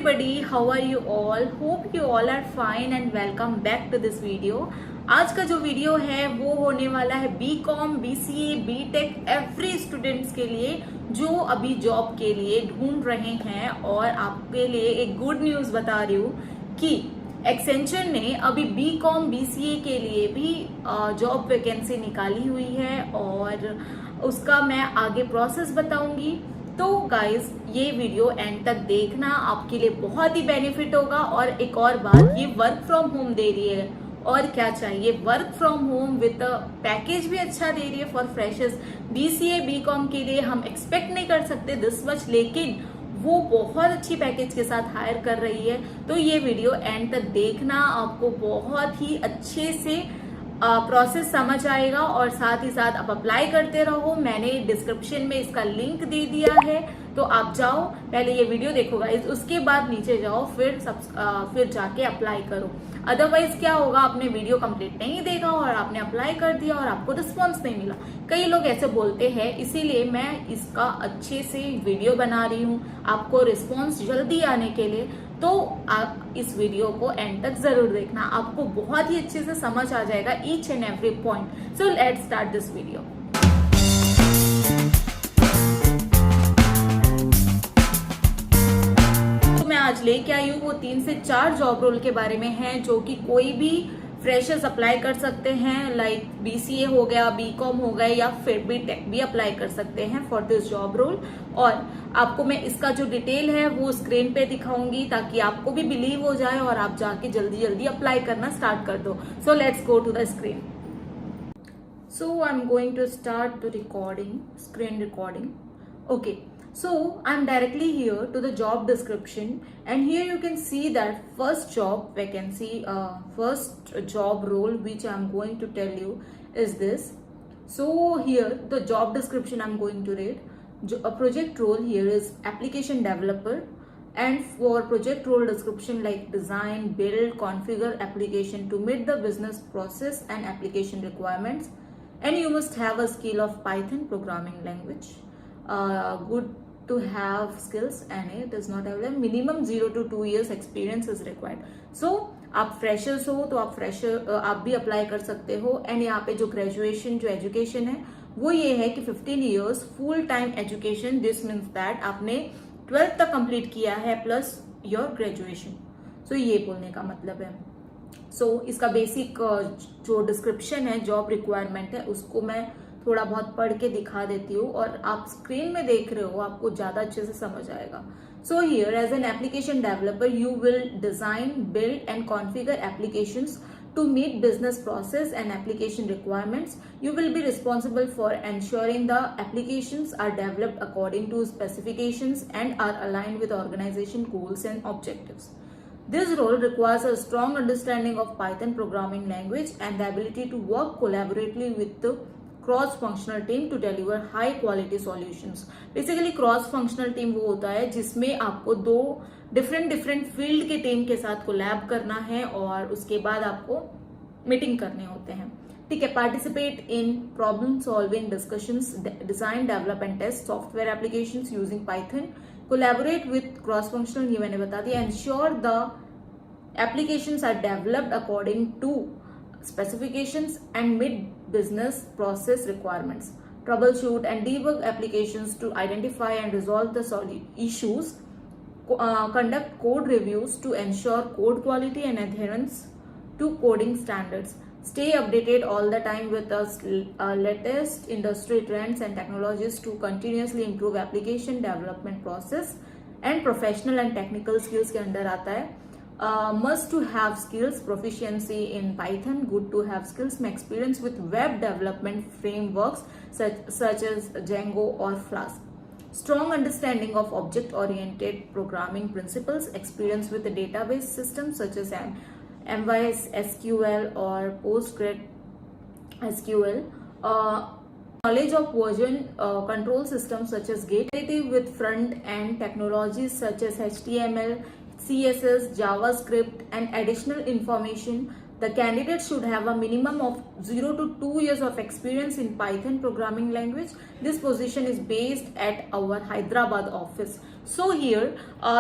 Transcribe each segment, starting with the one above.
everybody, how are you all? Hope you all are fine and welcome back to this video. आज का जो video है वो होने वाला है BCom, BCA, BTech every students के लिए जो अभी जॉब के लिए ढूंढ रहे हैं। और आपके लिए एक गुड न्यूज बता रही हूँ कि एक्सेंचर ने अभी बीकॉम, बीसीए के लिए भी जॉब वैकेंसी निकाली हुई है और उसका मैं आगे प्रोसेस बताऊंगी। तो गाइस ये वीडियो एंड तक देखना, आपके लिए बहुत ही बेनिफिट होगा। और एक और बात, ये वर्क फ्रॉम होम दे रही है और क्या चाहिए, work from home with package भी अच्छा दे रही है फॉर फ्रेशर्स। बीसीए, बीकॉम के लिए हम एक्सपेक्ट नहीं कर सकते दिस मच, लेकिन वो बहुत अच्छी पैकेज के साथ हायर कर रही है। तो ये वीडियो एंड तक देखना, आपको बहुत ही अच्छे से प्रोसेस समझ आएगा और साथ ही साथ आप अप्लाई करते रहो। मैंने डिस्क्रिप्शन में इसका लिंक दे दिया है, तो आप जाओ, पहले ये वीडियो देखो गाइस, उसके बाद नीचे जाओ, फिर जाके अप्लाई करो। अदरवाइज क्या होगा, आपने वीडियो कंप्लीट नहीं देखा और आपने अप्लाई कर दिया और आपको रिस्पॉन्स नहीं मिला। कई लोग ऐसे बोलते हैं, इसीलिए मैं इसका अच्छे से वीडियो बना रही हूँ आपको रिस्पॉन्स जल्दी आने के लिए। तो आप इस वीडियो को एंड तक जरूर देखना, आपको बहुत ही अच्छे से समझ आ जाएगा each and every point. So let's start this video. तो मैं आज लेके आई हूँ वो 3 से 4 जॉब रोल के बारे में है जो कि कोई भी फ्रेशर्स अप्लाई कर सकते हैं। लाइक बीसीए हो गया, बीकॉम हो गया या फिर बीटेक भी अप्लाई कर सकते हैं फॉर दिस जॉब रोल। और आपको मैं इसका जो डिटेल है वो स्क्रीन पे दिखाऊंगी ताकि आपको भी बिलीव हो जाए और आप जाके जल्दी जल्दी अप्लाई करना स्टार्ट कर दो। So let's go to the screen. So I am going to start the recording, screen recording. Okay, so I'm directly here to the job description, and here you can see that first job vacancy, first job role which I'm going to tell you is this. So here the job description I'm going to read. A project role here is application developer, and for project role description like design, build, configure application to meet the business process and application requirements, and you must have a skill of Python programming language. Good to have skills and it does not have minimum 0 to 2 years experience is required. So आप freshers हो तो आप भी apply कर सकते हो। And यहाँ पे जो ग्रेजुएशन, जो एजुकेशन है वो ये है कि 15 years full time education. This means that आपने 12th तक कंप्लीट किया है प्लस योर ग्रेजुएशन। सो ये बोलने का मतलब है। सो इसका बेसिक जो डिस्क्रिप्शन है, जॉब रिक्वायरमेंट है, उसको मैं थोड़ा बहुत पढ़ के दिखा देती हूँ और आप स्क्रीन में देख रहे हो, आपको ज्यादा अच्छे से समझ आएगा। So here as an application developer you will design, build and configure applications to meet business process and application requirements. You will be responsible for ensuring the applications are developed according to specifications and are aligned with organization goals and objectives. This role requires a strong understanding of Python programming language and the ability to work collaboratively with the cross functional team to deliver high quality solutions. Basically cross functional team वो होता है जिसमें आपको 2 different field के team के साथ collab करना है और उसके बाद आपको मीटिंग करने होते हैं। ठीक है, participate in problem solving discussions, design, develop and test software applications using Python, collaborate with cross functional, ये मैंने बता दिया। Ensure the applications are developed according to specifications and meet business process requirements. Troubleshoot and debug applications to identify and resolve the issues. Conduct code reviews to ensure code quality and adherence to coding standards. Stay updated all the time with the latest industry trends and technologies to continuously improve application development process. And professional and technical skills के अंदर आता है must to have skills, proficiency in Python, good to have skills में experience with web development frameworks such as Django or Flask, strong understanding of object oriented programming principles, experience with the database systems such as MySQL or PostgreSQL, knowledge of version control systems such as Git, with front end technologies such as HTML, CSS, JavaScript, and additional information. The candidate should have a minimum of 0 to 2 years of experience in Python programming language. This position is based at our Hyderabad office. So here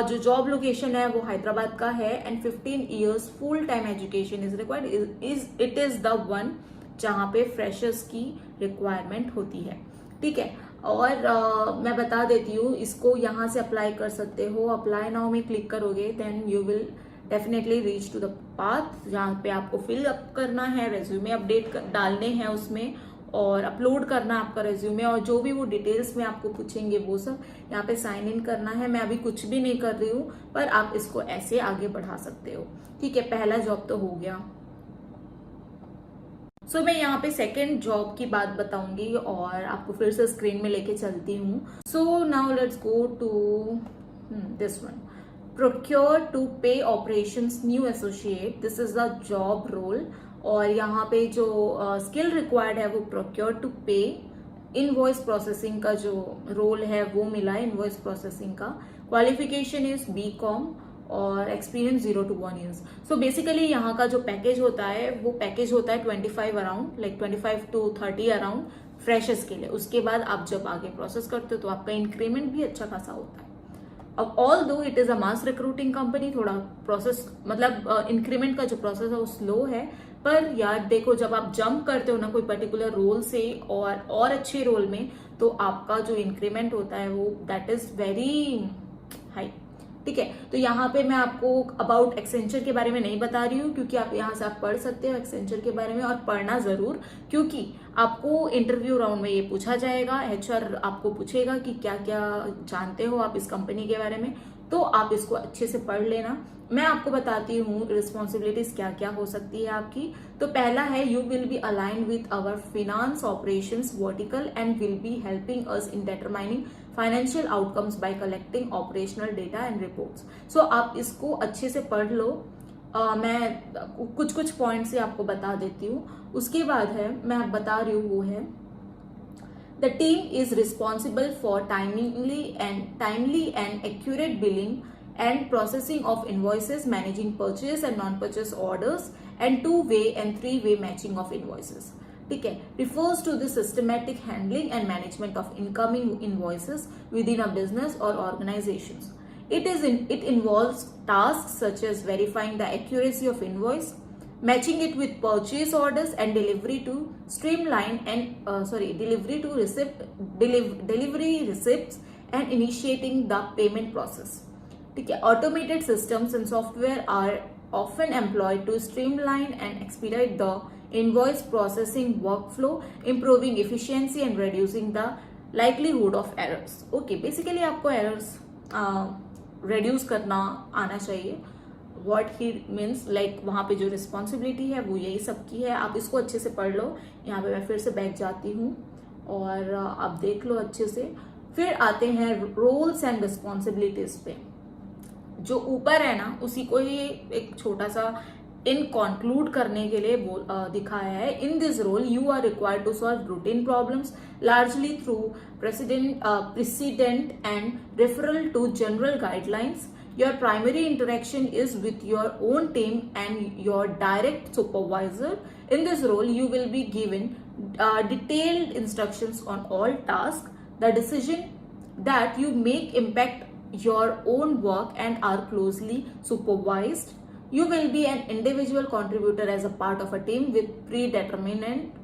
जो job location है वो हैदराबाद का है and 15 years full time education is required, it is the one जहाँ पे freshers की requirement होती है। ठीक है, और मैं बता देती हूँ, इसको यहाँ से अप्लाई कर सकते हो। अप्लाई नाउ में क्लिक करोगे then you will definitely reach to the path जहाँ पे आपको फिल अप करना है, रेज्यूमे अपडेट डालने हैं उसमें और अपलोड करना आपका रेज्यूमे, और जो भी वो डिटेल्स में आपको पूछेंगे वो सब यहाँ पे साइन इन करना है। मैं अभी कुछ भी नहीं कर रही हूँ, पर आप इसको ऐसे आगे बढ़ा सकते हो। ठीक है, पहला जॉब तो हो गया। सो मैं यहाँ पे सेकेंड जॉब की बात बताऊंगी और आपको फिर से स्क्रीन में लेके चलती हूँ। So now let's go to this one, procure to pay operations new associate, this is the job role. और यहाँ पे जो स्किल रिक्वायर्ड है वो procure to pay, invoice processing का जो रोल है वो मिला है, इनवॉइस प्रोसेसिंग का। क्वालिफिकेशन इज BCom और experience 0 to 1 years। So basically यहाँ का जो पैकेज होता है वो पैकेज होता है 25 around, like 25 to 30 around freshers के लिए। उसके बाद आप जब आगे प्रोसेस करते हो तो आपका इंक्रीमेंट भी अच्छा खासा होता है। अब ऑल दो it is a mass recruiting company, थोड़ा प्रोसेस मतलब इंक्रीमेंट का जो प्रोसेस है वो स्लो है, पर यार देखो जब आप जंप करते हो ना कोई पर्टिकुलर रोल से और अच्छे रोल में, तो आपका जो इंक्रीमेंट होता है वो दैट इज वेरी हाई। ठीक है, तो यहाँ पे मैं आपको अबाउट एक्सेंचर के बारे में नहीं बता रही हूँ, क्योंकि आप यहाँ से आप पढ़ सकते हो एक्सेंचर के बारे में, और पढ़ना जरूर, क्योंकि आपको इंटरव्यू राउंड में ये पूछा जाएगा। HR आपको पूछेगा कि क्या क्या जानते हो आप इस कंपनी के बारे में, तो आप इसको अच्छे से पढ़ लेना। मैं आपको बताती हूँ रिस्पॉन्सिबिलिटीज क्या क्या हो सकती है आपकी। तो पहला है, you will be aligned with our finance operations vertical and will be helping us in determining financial outcomes by collecting operational data and reports. So आप इसको अच्छे से पढ़ लो। मैं कुछ पॉइंट से आपको बता देती हूँ। उसके बाद है, मैं बता रही हूँ वो है, the team is responsible for timely and accurate billing and processing of invoices, managing purchase and non-purchase orders, and two-way and three-way matching of invoices. ठीक है, refers to the systematic handling and management of incoming invoices within a business or organizations. It involves tasks such as verifying the accuracy of invoice, matching it with purchase orders and delivery to streamline and delivery receipts and initiating the payment process. ठीक है, automated systems and software are often employed to streamline and expedite the invoice processing workflow, improving efficiency and reducing the likelihood of errors. Okay, basically आपको errors reduce करना आना चाहिए। What he means, like वहां पे जो responsibility है वो यही सबकी है। आप इसको अच्छे से पढ़ लो। यहाँ पे मैं फिर से बैठ जाती हूँ और आप देख लो अच्छे से। फिर आते हैं रोल्स एंड रिस्पॉन्सिबिलिटीज पे। जो ऊपर है ना उसी को ही एक छोटा सा इन कंक्लूड करने के लिए दिखाया है। In this role you are required to solve routine problems largely through precedent and referral to general guidelines. Your primary interaction is with your own team and your direct supervisor. In this role, you will be given detailed instructions on all tasks. The decision that you make impact your own work and are closely supervised. You will be an individual contributor as a part of a team with predetermined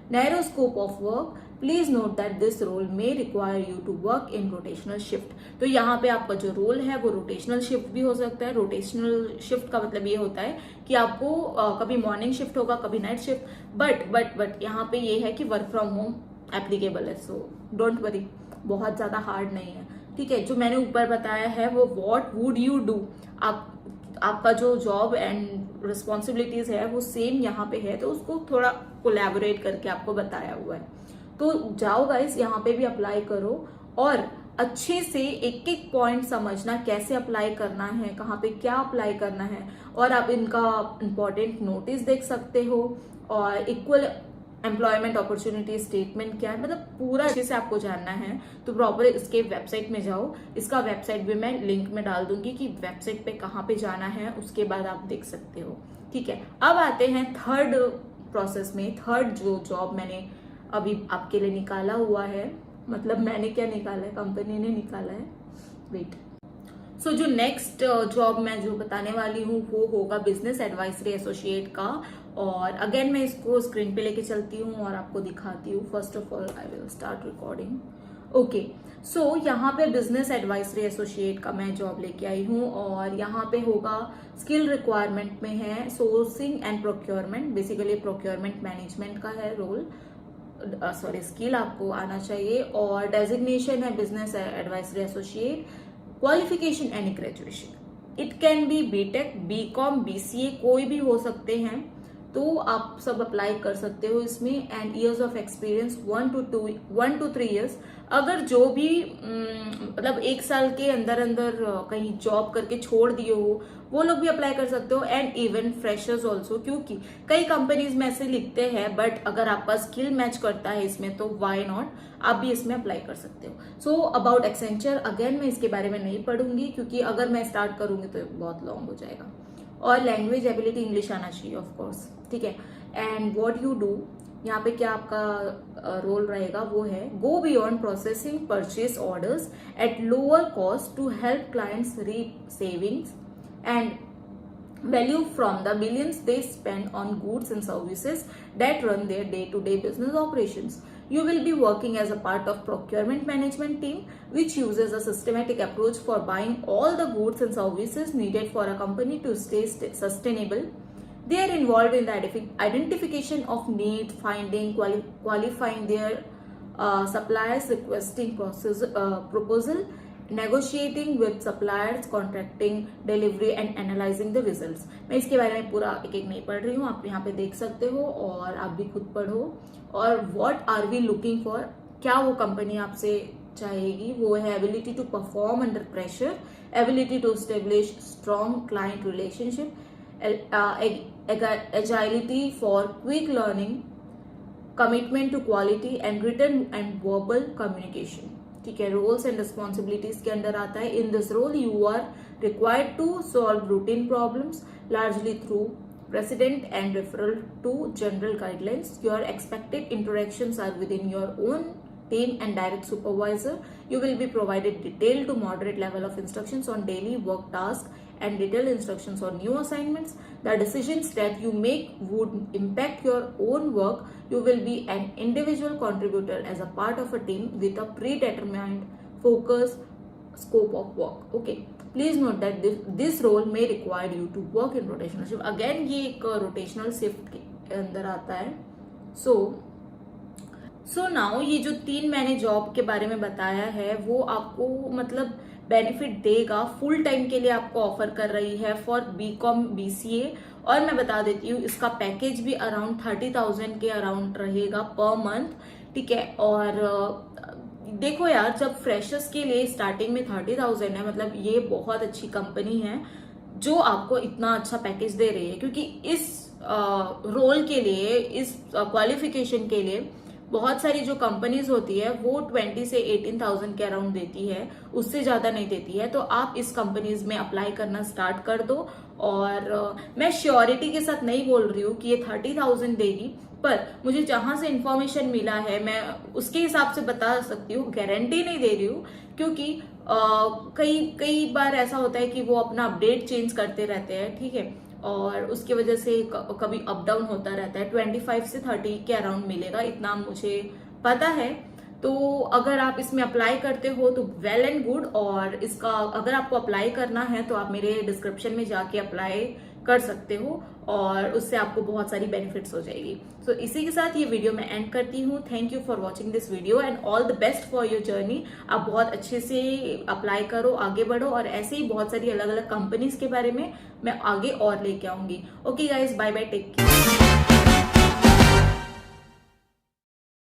narrow scope of work. Please note that this role may require you to work in rotational shift. तो यहाँ पे आपका जो role है वो rotational shift भी हो सकता है। रोटेशनल शिफ्ट का मतलब ये होता है कि आपको कभी मॉर्निंग शिफ्ट होगा, कभी नाइट शिफ्ट, बट यहाँ पे ये है कि वर्क फ्रॉम होम एप्लीकेबल है। सो डोंट वरी, बहुत ज्यादा हार्ड नहीं है। ठीक है, जो मैंने ऊपर बताया है वो व्हाट वुड यू डू, आपका जो जॉब एंड रिस्पॉन्सिबिलिटीज है वो सेम यहाँ पे है, तो उसको थोड़ा कोलैबोरेट करके आपको बताया हुआ है। तो जाओ गाइस, यहाँ पे भी अप्लाई करो और अच्छे से एक एक पॉइंट समझना, कैसे अप्लाई करना है, कहाँ पे क्या अप्लाई करना है, और आप इनका इंपॉर्टेंट नोटिस देख सकते हो, और इक्वल एम्प्लॉयमेंट अपॉर्चुनिटी स्टेटमेंट क्या है, मतलब पूरा अच्छे से आपको जानना है तो प्रॉपर इसके वेबसाइट में जाओ। इसका वेबसाइट भी मैं लिंक में डाल दूंगी कि वेबसाइट पे कहाँ पे जाना है, उसके बाद आप देख सकते हो। ठीक है, अब आते हैं थर्ड प्रोसेस में। थर्ड जो जॉब मैंने अभी आपके लिए निकाला हुआ है मतलब मैंने क्या निकाला है, कंपनी ने निकाला है। वेट। सो जो नेक्स्ट जॉब मैं जो बताने वाली हूँ वो होगा बिजनेस एडवाइजरी एसोसिएट का। और अगेन मैं इसको स्क्रीन पे लेके चलती हूँ और आपको दिखाती हूँ। First of all I will start recording. Okay, so यहाँ पे बिजनेस एडवाइजरी एसोसिएट का मैं जॉब लेके आई हूँ और यहाँ पे होगा स्किल रिक्वायरमेंट में है sourcing and procurement, basically procurement management का है रोल, सॉरी स्किल आपको आना चाहिए। और डेजिग्नेशन है business advisory associate, qualification any graduation, it can be BTech, BCom, BCA, कोई भी हो सकते हैं, तो आप सब अप्लाई कर सकते हो इसमें। And years of experience 1 to 3 years. अगर जो भी मतलब 1 साल के अंदर अंदर कहीं जॉब करके छोड़ दिए हो वो लोग भी अप्लाई कर सकते हो। एंड इवन फ्रेशर्स ऑल्सो, क्योंकि कई कंपनीज में ऐसे लिखते हैं, बट अगर आपका स्किल मैच करता है इसमें तो वाई नॉट, आप भी इसमें अप्लाई कर सकते हो। सो अबाउट एक्सेंचर, अगेन मैं इसके बारे में नहीं पढ़ूंगी क्योंकि अगर मैं स्टार्ट करूंगी तो बहुत लॉन्ग हो जाएगा। और लैंग्वेज एबिलिटी इंग्लिश आना चाहिए ऑफ कोर्स, ठीक है। एंड व्हाट यू डू, यहाँ पे क्या आपका रोल रहेगा वो है go beyond processing purchase orders at lower cost to help clients reap savings and value from the millions they spend on goods and services that run their day-to-day business operations. You will be working as a part of procurement management team which uses a systematic approach for buying all the goods and services needed for a company to stay sustainable. They are involved in the identification of need, finding, qualifying their suppliers, requesting proposal, negotiating with suppliers, contracting, delivery and analyzing the results. मैं इसके बारे में पूरा एक एक नहीं पढ़ रही हूँ, आप यहाँ पे देख सकते हो और आप भी खुद पढ़ो। और what are we looking for, क्या वो कंपनी आपसे चाहेगी, वो है ability to perform under pressure, ability to establish strong client relationship, agility for quick learning, commitment to quality and written and verbal communication, ठीक है। रोल्स एंड रिस्पॉन्सिबिलिटीज के अंदर आता है in this role you are required to solve routine problems largely through precedent and referral to general guidelines. Your expected interactions are within your own team and direct supervisor. You will be provided detailed to moderate level of instructions on daily work tasks and detailed instructions on new assignments. The decisions that you make would impact your own work. You will be an individual contributor as a part of a team with a predetermined focus scope of work. Okay. Please note that this role may require you to work in rotational shift. Again ये एक rotational shift के अंदर आता है. So now ये जो 3 मैंने job के बारे में बताया है वो आपको मतलब बेनिफिट देगा, फुल टाइम के लिए आपको ऑफर कर रही है फॉर बीकॉम बीसीए। और मैं बता देती हूँ इसका पैकेज भी अराउंड 30,000 के अराउंड रहेगा पर मंथ, ठीक है। और देखो यार, जब फ्रेशर्स के लिए स्टार्टिंग में 30,000 है, मतलब ये बहुत अच्छी कंपनी है जो आपको इतना अच्छा पैकेज दे रही है, क्योंकि इस रोल के लिए, इस क्वालिफिकेशन के लिए बहुत सारी जो कंपनीज होती है वो 20 से 18,000 के अराउंड देती है, उससे ज्यादा नहीं देती है। तो आप इस कंपनीज में अप्लाई करना स्टार्ट कर दो। और मैं श्योरिटी के साथ नहीं बोल रही हूँ कि ये 30,000 देगी, पर मुझे जहां से इंफॉर्मेशन मिला है मैं उसके हिसाब से बता सकती हूँ, गारंटी नहीं दे रही हूँ, क्योंकि कई बार ऐसा होता है कि वो अपना अपडेट चेंज करते रहते हैं, ठीक है। और उसकी वजह से कभी अप डाउन होता रहता है। 25 से 30 के अराउंड मिलेगा, इतना मुझे पता है। तो अगर आप इसमें अप्लाई करते हो तो वेल एंड गुड। और इसका अगर आपको अप्लाई करना है तो आप मेरे डिस्क्रिप्शन में जाके अप्लाई कर सकते हो और उससे आपको बहुत सारी बेनिफिट्स हो जाएगी। सो इसी के साथ ये वीडियो मैं एंड करती हूँ। Thank you for watching this video and all the best for your journey. आप बहुत अच्छे से अप्लाई करो, आगे बढ़ो, और ऐसे ही बहुत सारी अलग अलग कंपनीज के बारे में मैं आगे और लेके आऊंगी। Okay guys, bye bye, take care.